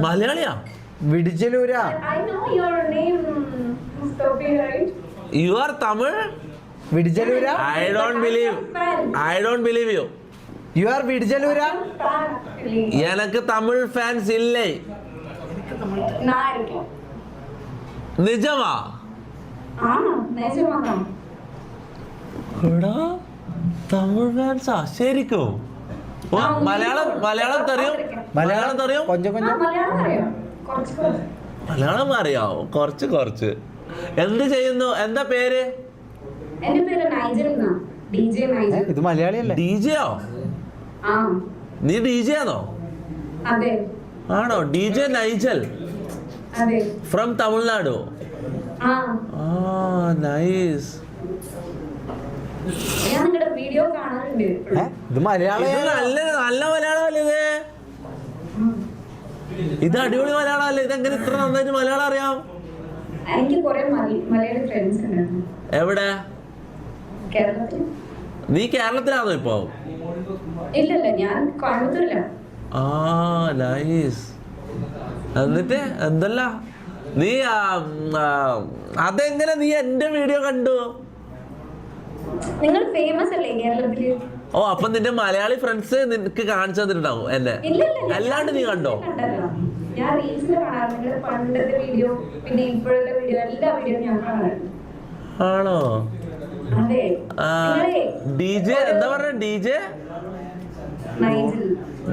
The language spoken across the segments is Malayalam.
മലയാളിയാ? വിടിച്ചലൂര. You are Tamil? വിടിച്ചലൂര. I don't believe you. You are വിടിച്ചലൂര. എനിക്ക് തമിഴ് ഫാൻസ് ഇല്ലേ? നിജമാ? തമിഴ് ഫാൻസാ ശരിക്കും? മലയാളം അറിയും? മലയാളം അറിയാവോ? കുറച്ച്. എന്ത് ചെയ്യുന്നു? എന്താ പേര്? ഇത് മലയാളിയല്ലേ? ഡിജെയോ? നീ ഡിജെ ആണോ? ആണോ? DJ Nigel from Tamil Nadu. Nice. ഇത് മലയാളം. നല്ല മലയാളമല്ലേ ഇത്? ഇത് അടിപൊളി മലയാളമല്ലേ? ഇതെങ്ങനെ ഇത്ര നന്നായിട്ട് മലയാളം അറിയാം? എവിടെ? നീ കേരളത്തിലാണോ ഇപ്പൊ? നൈസ്. എന്നിട്ട് എന്തല്ല നീ അതെങ്ങനെ നീ എന്റെ വീഡിയോ കണ്ടു? നിങ്ങൾ ഫേമസ് അല്ലേ കേരളത്തില്? ഓ, അപ്പൊ നിന്റെ മലയാളി ഫ്രണ്ട്സ് നിനക്ക് കാണിച്ചു തന്നിട്ടുണ്ടാവും എന്നെ? അല്ലാണ്ട് നീ കണ്ടോ? ഞാൻ റീൽസിൽ കാണാറുണ്ട് പണ്ടത്തെ വീഡിയോ, പിന്നെ ഇപ്പോഴത്തെ വീഡിയോ, എല്ലാ വീഡിയോ ഞാൻ കാണാറുണ്ട്. ആണോ? അതെ. ഡിജെ എന്താ പറഞ്ഞ? DJ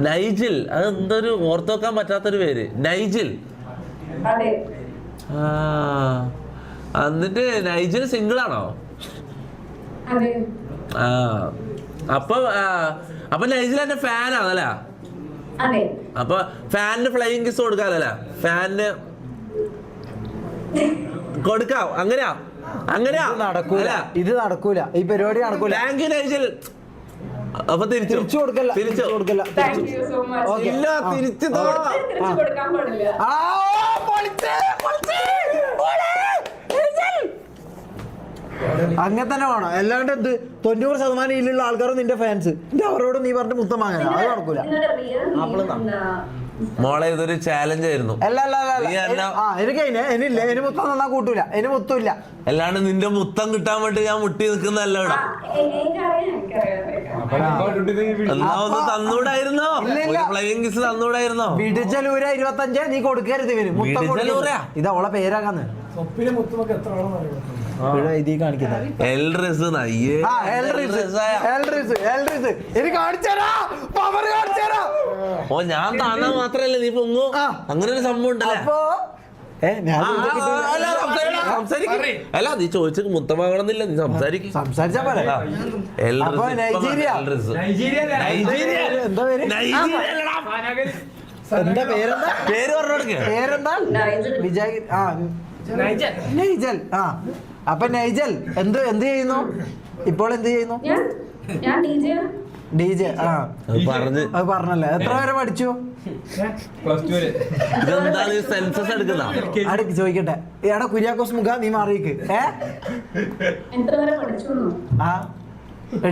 Nigel. അത് എന്തൊരു ഓർത്തോക്കാൻ പറ്റാത്തൊരു പേര്, നൈജിൽ. എന്നിട്ട് നൈജിൽ സിംഗിൾ ആണോ? അപ്പൊ നൈജിൽ എന്റെ ഫാനാണല്ലേ? അപ്പൊ ഫാനിന് ഫ്ലൈയിങ് കിസ് കൊടുക്കാമല്ലേ? ഫാനിന് കൊടുക്കാം. അങ്ങനെയാ? നടക്കൂല, ഇത് നടക്കൂല, ഈ പരിപാടി നടക്കൂല. Thank you Nigel. അപ്പൊ തിരിച്ചു കൊടുക്കല്ല. അങ്ങനെ തന്നെ വേണം. അല്ലാണ്ട് എന്ത് 90% ഇതിലുള്ള ആൾക്കാരും നിന്റെ ഫാൻസ്. അവരോട് നീ പറഞ്ഞ മുത്തം വാങ്ങാൻ അത് നടക്കൂല. മോളെ ഇതൊരു ചാലഞ്ച് ആയിരുന്നു. എനിക്ക് മുത്തം തന്നാ കൂട്ടൂല, എനിക്ക് മുത്തമില്ല. അല്ലാണ്ട് നിന്റെ മുത്തം കിട്ടാൻ വേണ്ടി ഞാൻ മുട്ടി നിൽക്കുന്നല്ല ഇവിടെ. എന്നാ ഒന്ന് തന്നൂടായിരുന്നോ? Flying kiss തന്നൂടായിരുന്നോ? വിടിച്ചലൂര 25 നീ കൊടുക്കരുത് ഇവന്. ഇത് അവളെ പേരാകാന്ന് ഓ, ഞാൻ താന്നാ മാത്രല്ല നീ പൊങ്ങു. അങ്ങനെ ഒരു സംഭവം ഉണ്ടല്ലേ? അല്ല, നീ ചോദിച്ചു മുത്തം വാങ്ങണമെന്നില്ല, നീ സംസാരിച്ചാ പോലെ. എന്താ പേരെന്താ? പേര് പറഞ്ഞോടുക്ക്. പേരെന്താ? നൈജൽ. അപ്പൊ നൈജൽ എന്ത് ചെയ്യുന്നു ഇപ്പോൾ? എന്ത് ചെയ്യുന്നു? ഡിജെ. അത് പറഞ്ഞല്ലേ? എത്ര വരെ പഠിച്ചു? അടുക്ക് ചോദിക്കട്ടെ. എടാ കുര്യാക്കോസ് മുഖ, നീ മാറിയിക്ക്.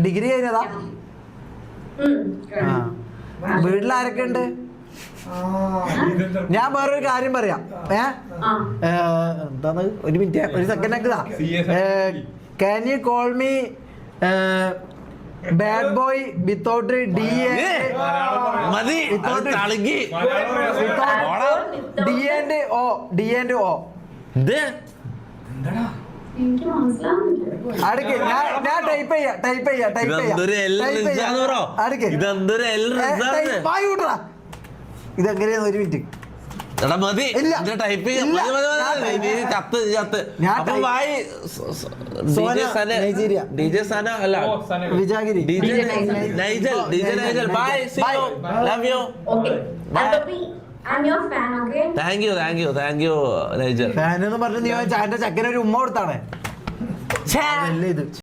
ഡിഗ്രി കഴിഞ്ഞതാ? വീട്ടിലാരൊക്കെ ഉണ്ട്? ഞാൻ വേറൊരു കാര്യം പറയാം. എന്താണ്? ഒരു മിനിറ്റ്, ഒരു second ആക്കുതാ. Can you call me bad boy without DA? മതി. D and O. അടുക്ക്, ഞാൻ ടൈപ്പ് ചെയ്യാം. ഇതെങ്ങനെയാന്ന് ഒരു മിനിറ്റ്. വിജാഗിരി. ഫാൻ എന്ന് പറഞ്ഞു നീ ചായന്റെ ചക്കര ഒരു ഉമ്മ കൊടുത്താണ്.